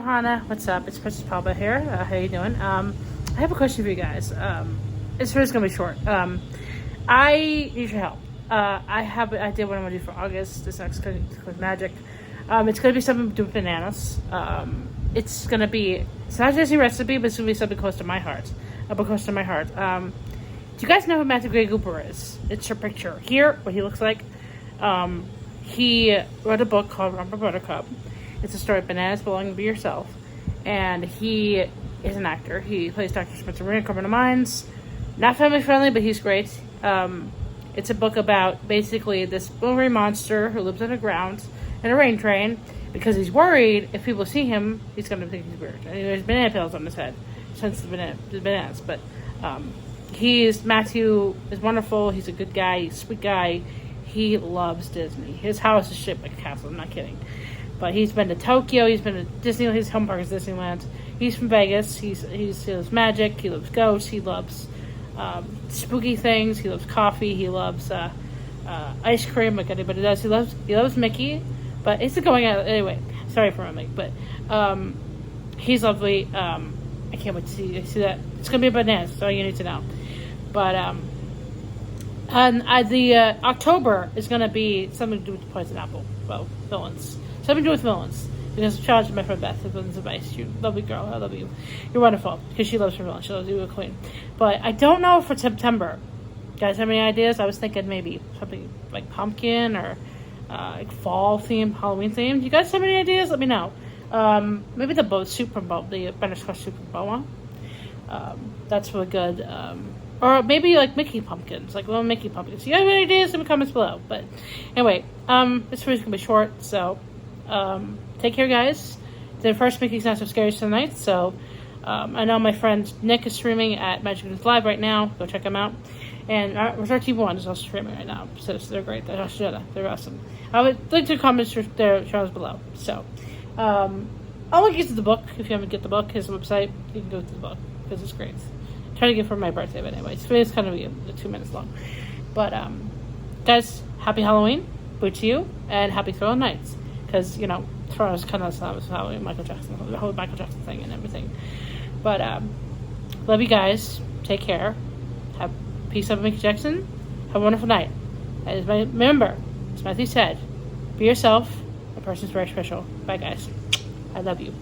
ohana, what's up? It's Princess Paula here. How you doing? I have a question for you guys. It's really gonna be short. I need your help. I have an idea what I'm gonna do for August. This next cooking magic. It's gonna be something to do with bananas. It's not a Disney recipe, but it's gonna be something close to my heart. Close to my heart. Do you guys know who Matthew Gray Gubler is? It's your picture here. What he looks like. He wrote a book called Rumple, Buttercup. It's a story of bananas belonging to yourself. And he is an actor. He plays Dr. Spencer Marine, Criminal Minds. Not family friendly, but he's great. It's a book about basically this marine monster who lives underground in a rain train because he's worried if people see him, he's going to think he's weird. And there's banana peels on his head since the bananas. But Matthew is wonderful. He's a good guy. He's a sweet guy. He loves Disney. His house is shaped like a castle. I'm not kidding. But he's been to Tokyo. He's been to Disneyland. His home park is Disneyland. He's from Vegas. He loves magic. He loves ghosts. He loves spooky things. He loves coffee. He loves ice cream, like anybody does. He loves Mickey. But it's going out anyway. Sorry for my mic, but he's lovely. I can't wait to see that. It's gonna be a bananas. That's all you need to know. But October is gonna be something to do with the poison apple. Well, villains. Something to do with villains. Because I'm challenging my friend Beth with villains advice. You lovely girl. I love you. You're wonderful. Because she loves her villain. She loves you, a queen. But I don't know for September. You guys have any ideas? I was thinking maybe something like pumpkin or like fall theme, Halloween theme. You guys have any ideas? Let me know. Maybe the soup from the butterscotch soup from Boa. That's really good. Or maybe like Mickey pumpkins, like little Mickey pumpkins. You have any ideas in the comments below? But anyway, this video's gonna be short, so take care, guys. The first Mickey's Not So Scary tonight, so I know my friend Nick is streaming at Magic News Live right now. Go check him out. And Resort TV1 is also streaming right now, so they're great. They're awesome. I would link to the comments for their channels below. So I'll link you to the book if you haven't get the book. His website, you can go to the book because it's great. Try to get it for my birthday, but anyway, it's kind of 2 minutes long. But guys, happy Halloween, boo to you, and happy Thriller Nights, because Thriller is kind of Halloween, Michael Jackson, the whole Michael Jackson thing and everything. But love you guys. Take care. Have peace out, Michael Jackson. Have a wonderful night. And remember, as Matthew said, be yourself. A person's very special. Bye, guys. I love you.